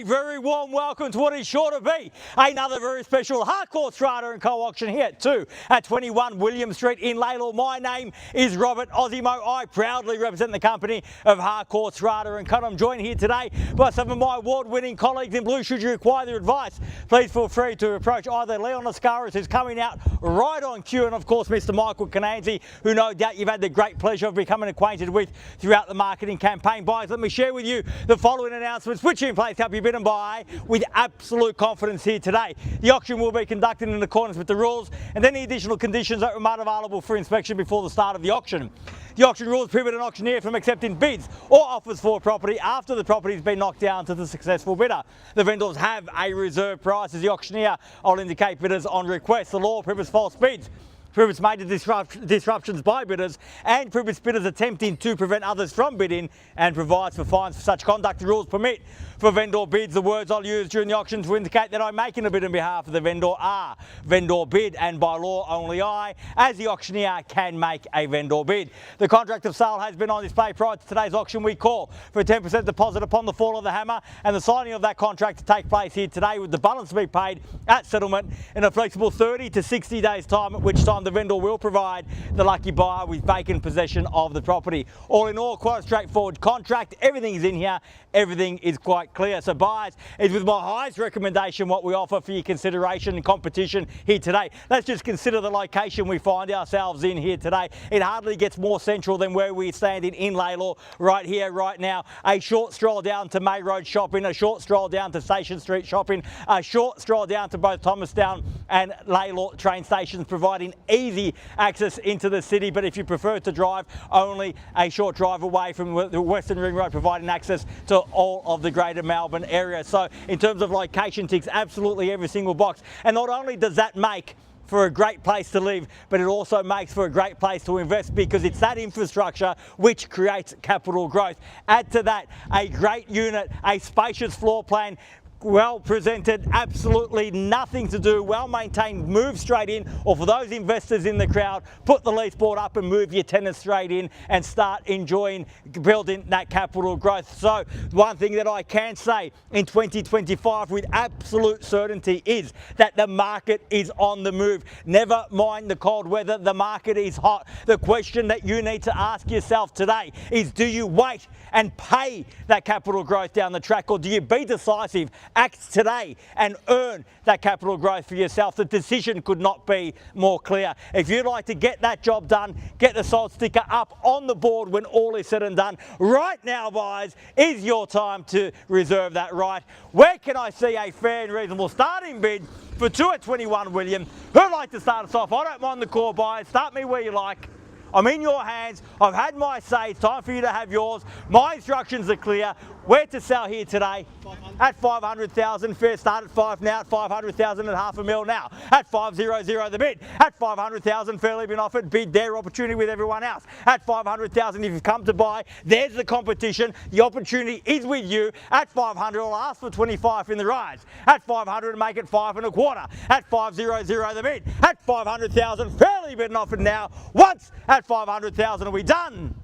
A very warm welcome to what is sure to be another very special Harcourts Rata and Co auction here too at 21 William Street in LALOR. My name is Robert Ozzimo. I proudly represent the company of Harcourts Rata and Co. I'm joined here today by some of my award-winning colleagues in blue. Should you require their advice, please feel free to approach either Leon Ascaris, who's coming out right on cue, and of course Mr. Michael Cananzi, who no doubt you've had the great pleasure of becoming acquainted with throughout the marketing campaign. Buyers, let me share with you the following announcements which in place help you bid and buy with absolute confidence here today. The auction will be conducted in accordance with the rules and any additional conditions that remain available for inspection before the start of the auction. The auction rules prohibit an auctioneer from accepting bids or offers for a property after the property has been knocked down to the successful bidder. The vendors have a reserve price as the auctioneer will indicate bidders on request. The law prohibits false bids, prohibits major disruptions by bidders, and prohibits bidders attempting to prevent others from bidding, and provides for fines for such conduct. The rules permit for vendor bids. The words I'll use during the auction to indicate that I'm making a bid on behalf of the vendor are vendor bid, and by law only I, as the auctioneer, can make a vendor bid. The contract of sale has been on display prior to today's auction. We call for a 10% deposit upon the fall of the hammer and the signing of that contract to take place here today, with the balance to be paid at settlement in a flexible 30 to 60 days time, at which time the vendor will provide the lucky buyer with vacant possession of the property. All in all, quite a straightforward contract. Everything is in here. Everything is quite clear. So buyers, it's with my highest recommendation what we offer for your consideration and competition here today. Let's just consider the location we find ourselves in here today. It hardly gets more central than where we're standing in LALOR right here, right now. A short stroll down to May Road shopping, a short stroll down to Station Street shopping, a short stroll down to both Thomastown and LALOR train stations, providing easy access into the city. But if you prefer to drive, only a short drive away from the Western Ring Road, providing access to all of the greater Melbourne area. So in terms of location, ticks absolutely every single box. And not only does that make for a great place to live, but it also makes for a great place to invest, because it's that infrastructure which creates capital growth. Add to that a great unit, a spacious floor plan, well presented, absolutely nothing to do, well maintained, move straight in, or for those investors in the crowd, put the lease board up and move your tenants straight in and start enjoying building that capital growth. So one thing that I can say in 2025 with absolute certainty is that the market is on the move. Never mind the cold weather, the market is hot. The question that you need to ask yourself today is, do you wait and pay that capital growth down the track, or do you be decisive, act today and earn that capital growth for yourself? The decision could not be more clear. If you'd like to get that job done, get the sold sticker up on the board when all is said and done. Right now, buyers, is your time to reserve that right. Where can I see a fair and reasonable starting bid for 2 at 21 William? Who'd like to start us off? I don't mind the call, buyers. Start me where you like. I'm in your hands. I've had my say. It's time for you to have yours. My instructions are clear. Where to sell here today? 500. At 500,000. Fair start at 5 now. At 500,000 at half a mil now. At 500 the bid. At 500,000, fairly been offered. Bid there. Opportunity with everyone else. At 500,000, if you've come to buy, there's the competition. The opportunity is with you. At 500, I'll ask for 25 in the rise. At 500, make it 5 1/4. At 500 the bid. At 500,000, fairly been offered now. Once at 500,000, are we done?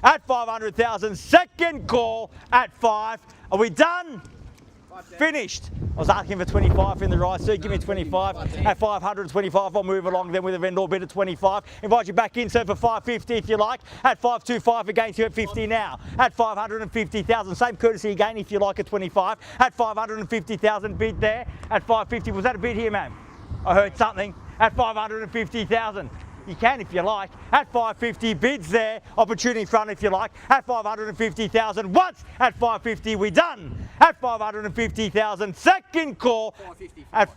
At 500,000, second call at 5. Are we done? Finished. I was asking for 25 in the rise, sir. Give me 25. At 525, I'll move along then with a vendor bid at 25. Invite you back in, sir, for 550 if you like. At 525 against you at 50 now. At 550,000, same courtesy again if you like at 25. At 550,000, bid there. At 550, was that a bid here, ma'am? I heard something. At 550,000. You can if you like. At 550, bids there. Opportunity in front if you like. At 550,000, once. At 550, we done. At 550,000, second call. At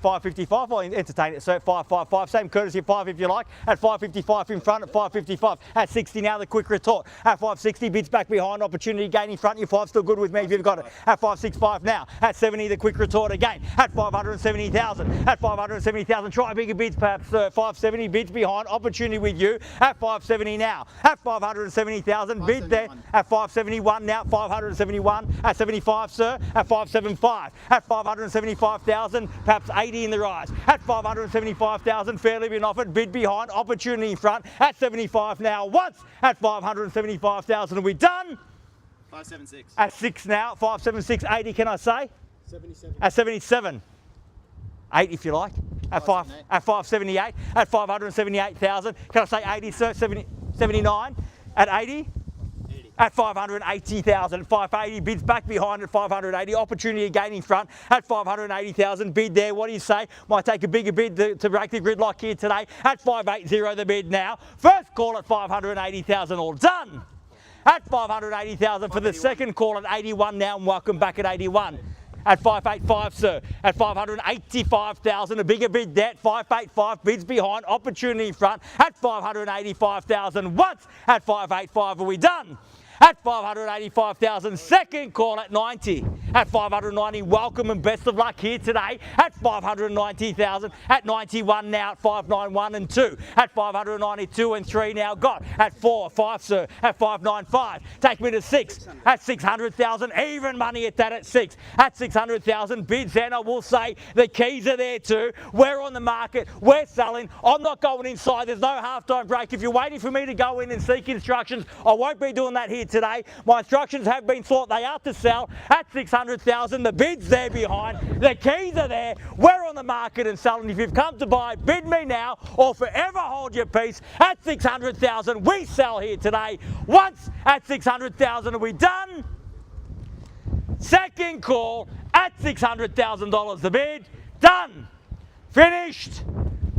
555, I'll entertain it. So at 555, same courtesy of 5 if you like. At 555 in front, at 555. At 60 now, the quick retort. At 560, bids back behind, opportunity gain in front. Your 5 still good with me if you've got it. At 565 now. At 70, the quick retort again. At 570,000. At 570,000, try bigger bids perhaps. 570, bids behind, opportunity with you. At 570 now. At 570,000, bid there. At 571 now. 571. At 75, sir. At 575. At 575,000, perhaps 80 in the rise. At 575,000, fairly been offered, bid behind, opportunity in front. At 75 now, once. At 575,000, are we done? 576. At 6 now, 576, 80 can I say? 77. At 77. 8 if you like. At 578. At 578,000. Can I say 80, sir? 79. At 80? 80. At 580,000. 580 bids back behind at 580. Opportunity again in front at 580,000. Bid there. What do you say? Might take a bigger bid to break the gridlock here today. At 580 the bid now. First call at 580,000. All done. At 580,000 for the second call at 81 now, and welcome back at 81. At 585, sir. At 585,000, a bigger bid there. 585 bids behind, opportunity in front. At 585,000 once. At 585, are we done? At 585,000, second call at 90. At 590, welcome and best of luck here today. At 590,000, at 91 now, at 591 and 2. At 592 and 3 now got. At 4, 5, sir. At 595, take me to 6. At 600,000, even money at that at 6. At 600,000 bids, and I will say the keys are there too. We're on the market, we're selling. I'm not going inside, there's no halftime break. If you're waiting for me to go in and seek instructions, I won't be doing that here today. My instructions have been sought. They are to sell at 600,000. The bid's there behind. The keys are there. We're on the market and selling. If you've come to buy, bid me now or forever hold your peace. At 600,000, we sell here today. Once at 600,000, are we done? Second call at $600,000 the bid. Done. Finished.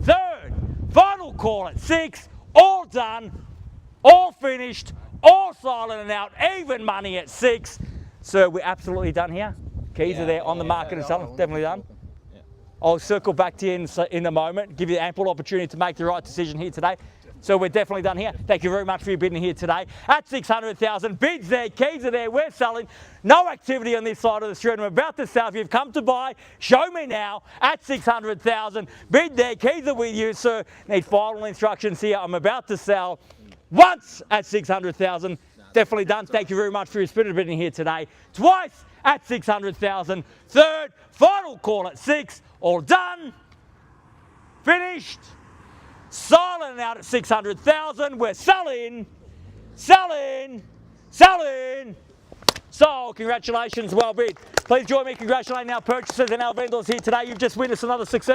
Third. Final call at 6. All done. All finished. All silent and out, even money at 6. Sir, we're absolutely done here. Keys are there on the market and selling, definitely done. Yeah. I'll circle back to you in a moment, give you ample opportunity to make the right decision here today. So we're definitely done here. Thank you very much for your bidding here today. At 600,000, bids there, keys are there, we're selling. No activity on this side of the street. I'm about to sell. If you've come to buy, show me now. At 600,000, bid there, keys are with you, sir. Need final instructions here. I'm about to sell. Once at 600,000, definitely done. Thank you very much for your spirited bidding here today. Twice at 600,000. Third, final call at 6. All done. Finished. Silent out at 600,000. We're selling. Selling. Selling. So, congratulations, well bid. Please join me congratulating our purchasers and our vendors here today. You've just witnessed another success.